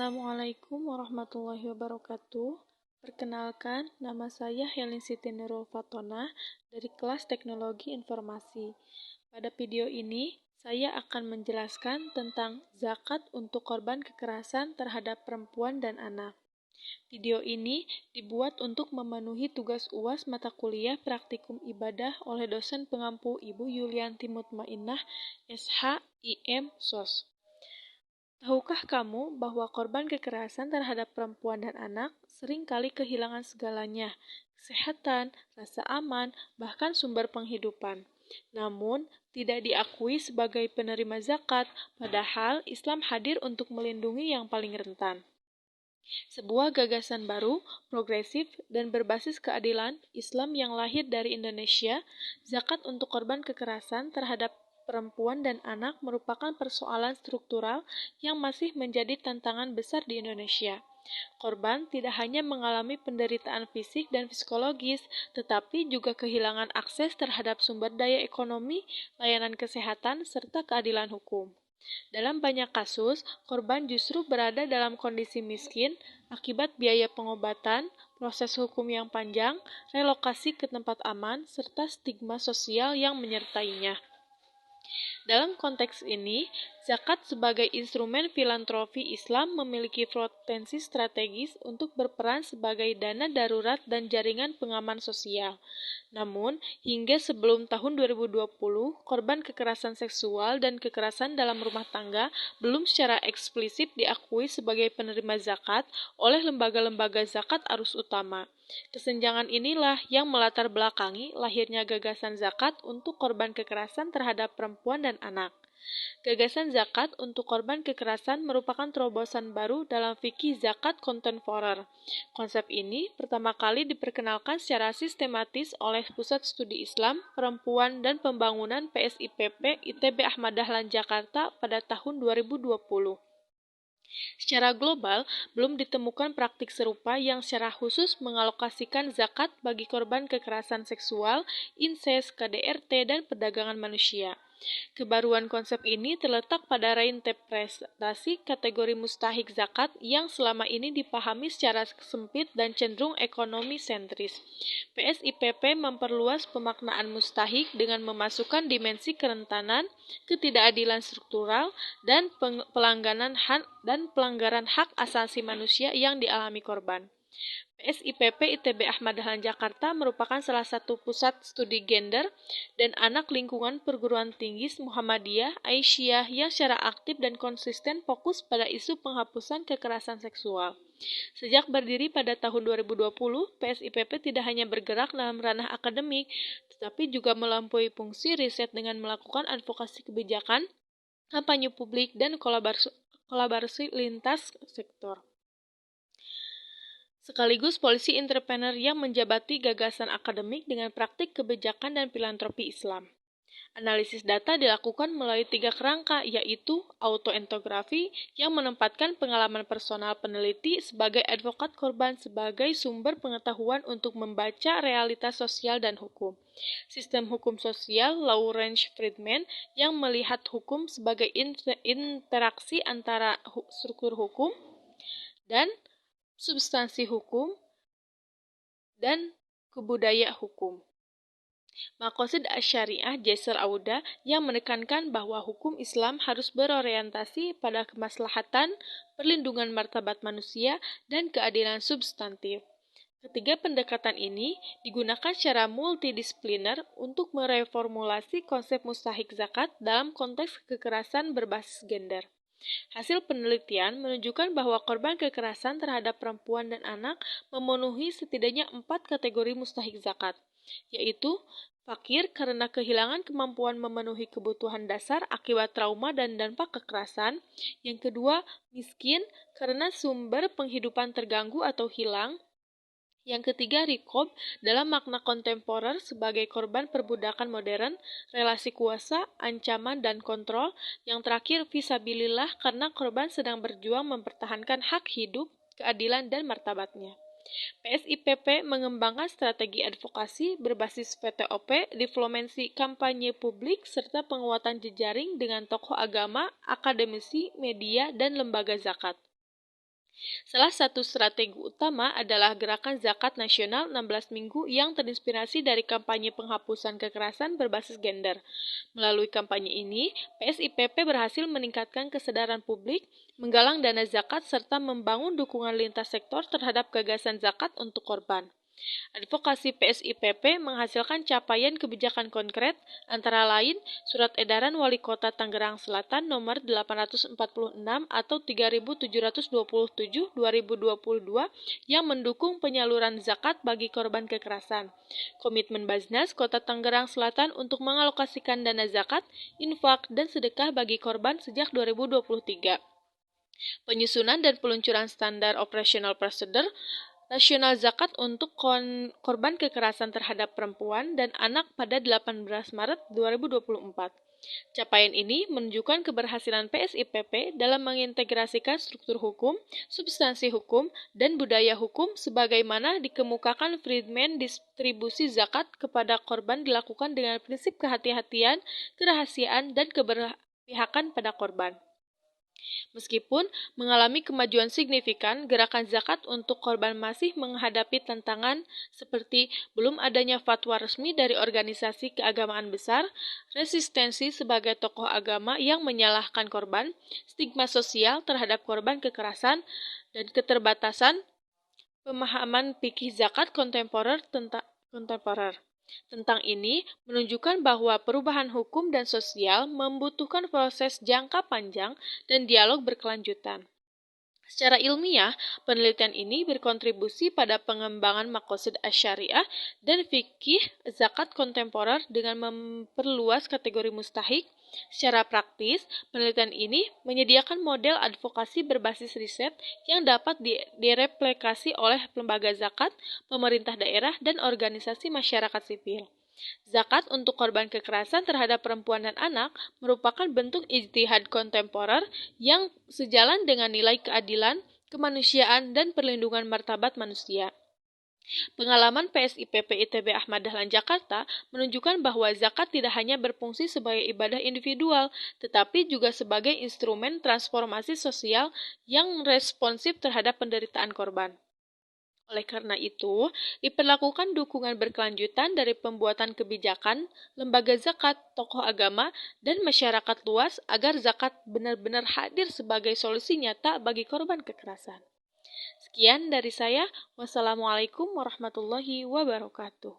Assalamualaikum warahmatullahi wabarakatuh. Perkenalkan, nama saya Helin Siti Nurul Fatona dari kelas Teknologi Informasi. Pada video ini, saya akan menjelaskan tentang zakat untuk korban kekerasan terhadap perempuan dan anak. Video ini dibuat untuk memenuhi tugas UAS mata kuliah Praktikum Ibadah oleh dosen pengampu Ibu Yulianti Mutmainnah, SH, IM, SOS. Tahukah kamu bahwa korban kekerasan terhadap perempuan dan anak sering kali kehilangan segalanya, kesehatan, rasa aman, bahkan sumber penghidupan. Namun, tidak diakui sebagai penerima zakat, padahal Islam hadir untuk melindungi yang paling rentan. Sebuah gagasan baru, progresif, dan berbasis keadilan Islam yang lahir dari Indonesia, zakat untuk korban kekerasan terhadap perempuan dan anak merupakan persoalan struktural yang masih menjadi tantangan besar di Indonesia. Korban tidak hanya mengalami penderitaan fisik dan psikologis, tetapi juga kehilangan akses terhadap sumber daya ekonomi, layanan kesehatan, serta keadilan hukum. Dalam banyak kasus, korban justru berada dalam kondisi miskin akibat biaya pengobatan, proses hukum yang panjang, relokasi ke tempat aman, serta stigma sosial yang menyertainya. Dalam konteks ini, zakat sebagai instrumen filantropi Islam memiliki potensi strategis untuk berperan sebagai dana darurat dan jaringan pengaman sosial. Namun, hingga sebelum tahun 2020, korban kekerasan seksual dan kekerasan dalam rumah tangga belum secara eksplisit diakui sebagai penerima zakat oleh lembaga-lembaga zakat arus utama. Kesenjangan inilah yang melatar belakangi lahirnya gagasan zakat untuk korban kekerasan terhadap perempuan dan anak. Gagasan zakat untuk korban kekerasan merupakan terobosan baru dalam fikih zakat kontemporer. Konsep ini pertama kali diperkenalkan secara sistematis oleh Pusat Studi Islam, Perempuan dan Pembangunan PSIPP ITB Ahmad Dahlan Jakarta pada tahun 2020. Secara global, belum ditemukan praktik serupa yang secara khusus mengalokasikan zakat bagi korban kekerasan seksual, insest, KDRT, dan perdagangan manusia. Kebaruan konsep ini terletak pada reinterpretasi kategori mustahik zakat yang selama ini dipahami secara sempit dan cenderung ekonomi sentris. PSIPP memperluas pemaknaan mustahik dengan memasukkan dimensi kerentanan, ketidakadilan struktural, dan pelanggaran hak asasi manusia yang dialami korban. PSIPP ITB Ahmad Dahlan Jakarta merupakan salah satu pusat studi gender dan anak lingkungan perguruan tinggi Muhammadiyah Aisyah yang secara aktif dan konsisten fokus pada isu penghapusan kekerasan seksual. Sejak berdiri pada tahun 2020, PSIPP tidak hanya bergerak dalam ranah akademik, tetapi juga melampaui fungsi riset dengan melakukan advokasi kebijakan, kampanye publik, dan kolaborasi lintas sektor. Sekaligus polisi entrepreneur yang menjabati gagasan akademik dengan praktik kebijakan dan filantropi Islam. Analisis data dilakukan melalui 3 kerangka, yaitu autoetnografi yang menempatkan pengalaman personal peneliti sebagai advokat korban sebagai sumber pengetahuan untuk membaca realitas sosial dan hukum. Sistem hukum sosial Lawrence Friedman yang melihat hukum sebagai interaksi antara struktur hukum dan substansi hukum, dan kebudaya hukum. Maqasid Asy-Syariah Jasser Auda yang menekankan bahwa hukum Islam harus berorientasi pada kemaslahatan, perlindungan martabat manusia, dan keadilan substantif. Ketiga pendekatan ini digunakan secara multidisipliner untuk mereformulasi konsep mustahik zakat dalam konteks kekerasan berbasis gender. Hasil penelitian menunjukkan bahwa korban kekerasan terhadap perempuan dan anak memenuhi setidaknya 4 kategori mustahik zakat, yaitu fakir karena kehilangan kemampuan memenuhi kebutuhan dasar akibat trauma dan dampak kekerasan. Yang kedua, miskin karena sumber penghidupan terganggu atau hilang. Yang ketiga, rikob dalam makna kontemporer sebagai korban perbudakan modern, relasi kuasa, ancaman, dan kontrol. Yang terakhir, fisabilillah karena korban sedang berjuang mempertahankan hak hidup, keadilan, dan martabatnya. PSIPP mengembangkan strategi advokasi berbasis VTOP, diplomasi kampanye publik, serta penguatan jejaring dengan tokoh agama, akademisi, media, dan lembaga zakat. Salah satu strategi utama adalah gerakan zakat nasional 16 minggu yang terinspirasi dari kampanye penghapusan kekerasan berbasis gender. Melalui kampanye ini, PSIPP berhasil meningkatkan kesadaran publik, menggalang dana zakat, serta membangun dukungan lintas sektor terhadap gagasan zakat untuk korban. Advokasi PSIPP menghasilkan capaian kebijakan konkret, antara lain Surat Edaran Wali Kota Tangerang Selatan Nomor 846 atau 3727 2022 yang mendukung penyaluran zakat bagi korban kekerasan. Komitmen Baznas Kota Tangerang Selatan untuk mengalokasikan dana zakat, infak, dan sedekah bagi korban sejak 2023. Penyusunan dan peluncuran standar operational procedure nasional zakat untuk korban kekerasan terhadap perempuan dan anak pada 18 Maret 2024. Capaian ini menunjukkan keberhasilan PSIPP dalam mengintegrasikan struktur hukum, substansi hukum, dan budaya hukum sebagaimana dikemukakan Friedman. Distribusi zakat kepada korban dilakukan dengan prinsip kehati-hatian, kerahasiaan, dan keberpihakan pada korban. Meskipun mengalami kemajuan signifikan, gerakan zakat untuk korban masih menghadapi tantangan seperti belum adanya fatwa resmi dari organisasi keagamaan besar, resistensi sebagai tokoh agama yang menyalahkan korban, stigma sosial terhadap korban kekerasan, dan keterbatasan pemahaman fikih zakat kontemporer tentang ini menunjukkan bahwa perubahan hukum dan sosial membutuhkan proses jangka panjang dan dialog berkelanjutan. Secara ilmiah, penelitian ini berkontribusi pada pengembangan maqasid asy-syariah dan fikih zakat kontemporer dengan memperluas kategori mustahik. Secara praktis, penelitian ini menyediakan model advokasi berbasis riset yang dapat direplikasi oleh lembaga zakat, pemerintah daerah, dan organisasi masyarakat sipil. Zakat untuk korban kekerasan terhadap perempuan dan anak merupakan bentuk ijtihad kontemporer yang sejalan dengan nilai keadilan, kemanusiaan, dan perlindungan martabat manusia. Pengalaman PSIPP ITB Ahmad Dahlan Jakarta menunjukkan bahwa zakat tidak hanya berfungsi sebagai ibadah individual, tetapi juga sebagai instrumen transformasi sosial yang responsif terhadap penderitaan korban. Oleh karena itu, diperlakukan dukungan berkelanjutan dari pembuatan kebijakan, lembaga zakat, tokoh agama, dan masyarakat luas agar zakat benar-benar hadir sebagai solusi nyata bagi korban kekerasan. Sekian dari saya. Wassalamualaikum warahmatullahi wabarakatuh.